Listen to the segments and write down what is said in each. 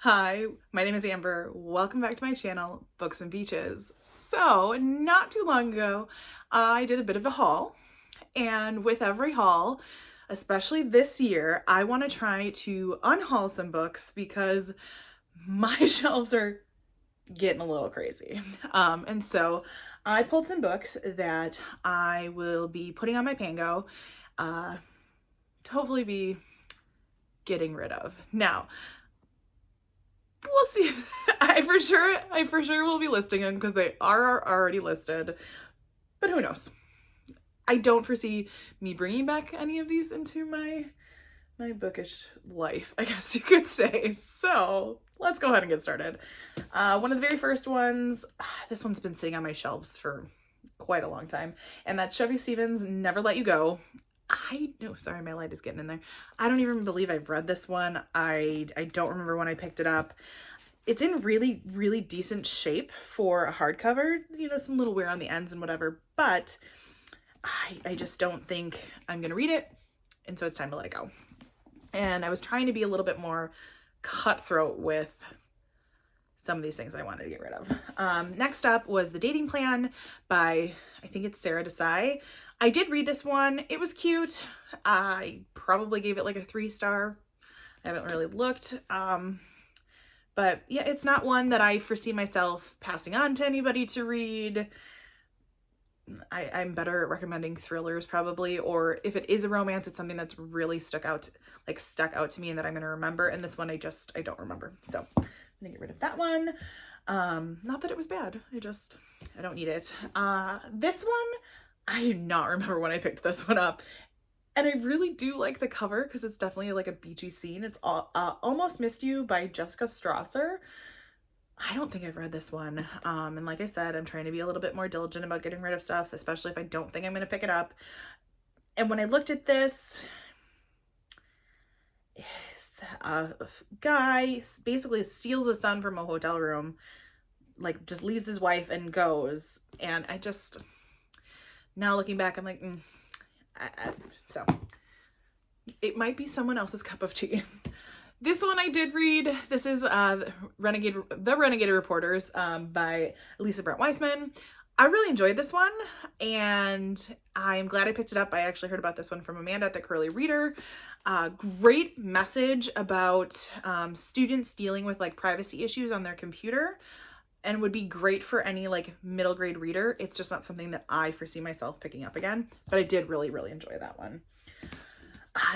Hi, my name is Amber. Welcome back to my channel, Books and Beaches. So, not too long ago, I did a bit of a haul, and with every haul, especially this year, I want to try to unhaul some books because my shelves are getting a little crazy. And so I pulled some books that I will be putting on my Pango, to hopefully be getting rid of. Now, we'll see if I for sure will be listing them because they are already listed, but who knows. I don't foresee me bringing back any of these into my bookish life, I guess you could say. So let's go ahead and get started. One of the very first ones, this one's been sitting on my shelves for quite a long time, and that's Chevy Stevens' Never Let You Go. Sorry, my light is getting in there. I don't even believe I've read this one. I don't remember when I picked it up. It's in really, really decent shape for a hardcover, some little wear on the ends and whatever, but I just don't think I'm going to read it. And so it's time to let it go. And I was trying to be a little bit more cutthroat with some of these things I wanted to get rid of. Next up was The Dating Plan by, I think it's Sarah Desai. I did read this one. It was cute. I probably gave it like a 3-star. I haven't really looked. But yeah, it's not one that I foresee myself passing on to anybody to read. I'm better at recommending thrillers probably, or if it is a romance, it's something that's really stuck out to me and that I'm going to remember. And this one, I don't remember. So I'm going to get rid of that one. Not that it was bad. I don't need it. This one, I do not remember when I picked this one up. And I really do like the cover because it's definitely like a beachy scene. It's Almost Missed You by Jessica Strasser. I don't think I've read this one. And like I said, I'm trying to be a little bit more diligent about getting rid of stuff, especially if I don't think I'm going to pick it up. And when I looked at this, a guy basically steals a son from a hotel room, like just leaves his wife and goes. And now looking back, I'm like, so it might be someone else's cup of tea. This one I did read. This is The Renegade Reporters by Lisa Brent Weissman. I really enjoyed this one, and I'm glad I picked it up. I actually heard about this one from Amanda at the Curly Reader. Great message about students dealing with like privacy issues on their computer, and would be great for any like middle grade reader. It's just not something that I foresee myself picking up again, but I did really, really enjoy that one.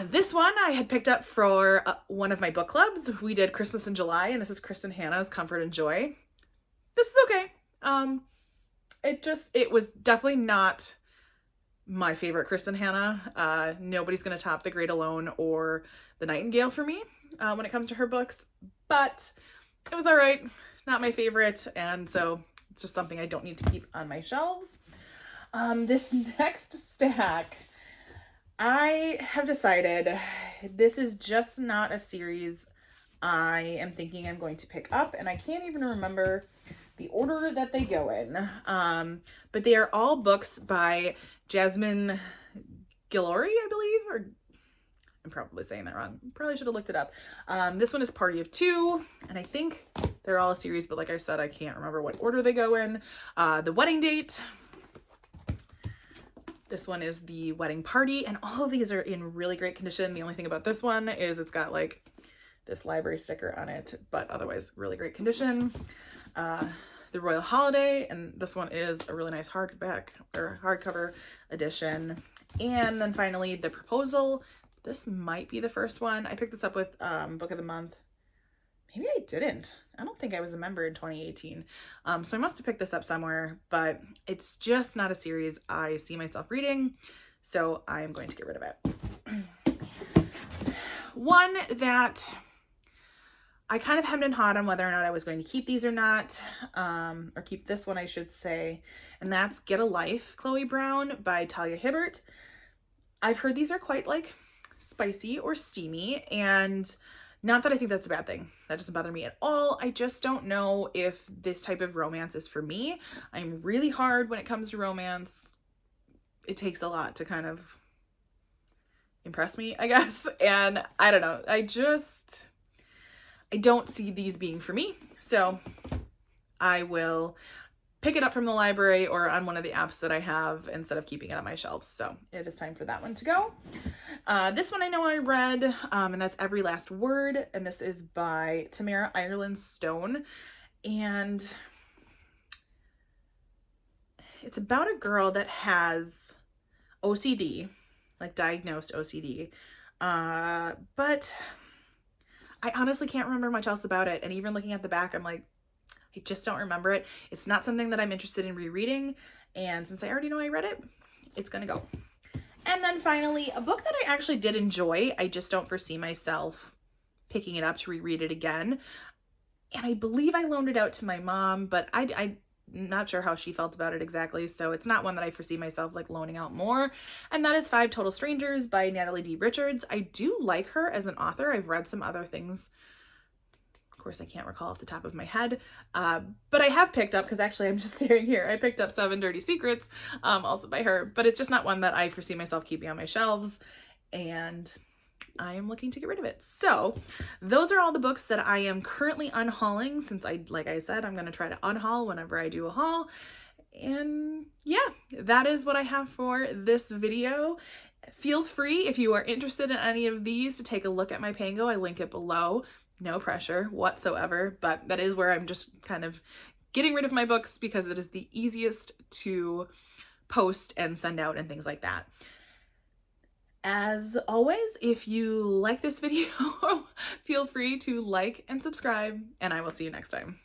This one I had picked up for one of my book clubs. We did Christmas in July, and this is Kristen Hanna's Comfort and Joy. This is okay. It was definitely not my favorite Kristen Hanna. Nobody's going to top The Great Alone or The Nightingale for me when it comes to her books, but it was all right. Not my favorite, and so it's just something I don't need to keep on my shelves. This next stack, I have decided this is just not a series I am thinking I'm going to pick up, and I can't even remember the order that they go in. But they are all books by Jasmine Guillory, I believe, or I'm probably saying that wrong. Probably should have looked it up. This one is Party of Two, and I think they're all a series, but like I said, I can't remember what order they go in. The Wedding Date. This one is The Wedding Party, and all of these are in really great condition. The only thing about this one is it's got like this library sticker on it, but otherwise really great condition. The Royal Holiday, and this one is a really nice hardcover edition. And then finally, The Proposal. This might be the first one. I picked this up with Book of the Month. Maybe I didn't. I don't think I was a member in 2018. So I must have picked this up somewhere, but it's just not a series I see myself reading. So I am going to get rid of it. One that I kind of hemmed and hawed on whether or not I was going to keep these or not, or keep this one, I should say. And that's Get a Life, Chloe Brown by Talia Hibbert. I've heard these are quite like spicy or steamy, and not that I think that's a bad thing. That doesn't bother me at all. I just don't know if this type of romance is for me. I'm really hard when it comes to romance. It takes a lot to kind of impress me, I guess. And I don't know. I I don't see these being for me. So I will pick it up from the library or on one of the apps that I have instead of keeping it on my shelves. So it is time for that one to go. This one I know I read, and that's Every Last Word. And this is by Tamara Ireland Stone. And it's about a girl that has OCD, like diagnosed OCD. But I honestly can't remember much else about it. And even looking at the back, I'm like, I just don't remember it. It's not something that I'm interested in rereading. And since I already know I read it, it's going to go. And then finally, a book that I actually did enjoy. I just don't foresee myself picking it up to reread it again. And I believe I loaned it out to my mom, but I'm not sure how she felt about it exactly. So it's not one that I foresee myself like loaning out more. And that is Five Total Strangers by Natalie D. Richards. I do like her as an author. I've read some other things. Of course, I can't recall off the top of my head, but I have picked up, because actually I'm just staring here, I picked up Seven Dirty Secrets, also by her, but it's just not one that I foresee myself keeping on my shelves, and I am looking to get rid of it. So those are all the books that I am currently unhauling, since like I said, I'm going to try to unhaul whenever I do a haul. And yeah, that is what I have for this video. Feel free, if you are interested in any of these, to take a look at my Pango. I link it below. No pressure whatsoever, but that is where I'm just kind of getting rid of my books because it is the easiest to post and send out and things like that. As always, if you like this video, feel free to like and subscribe, and I will see you next time.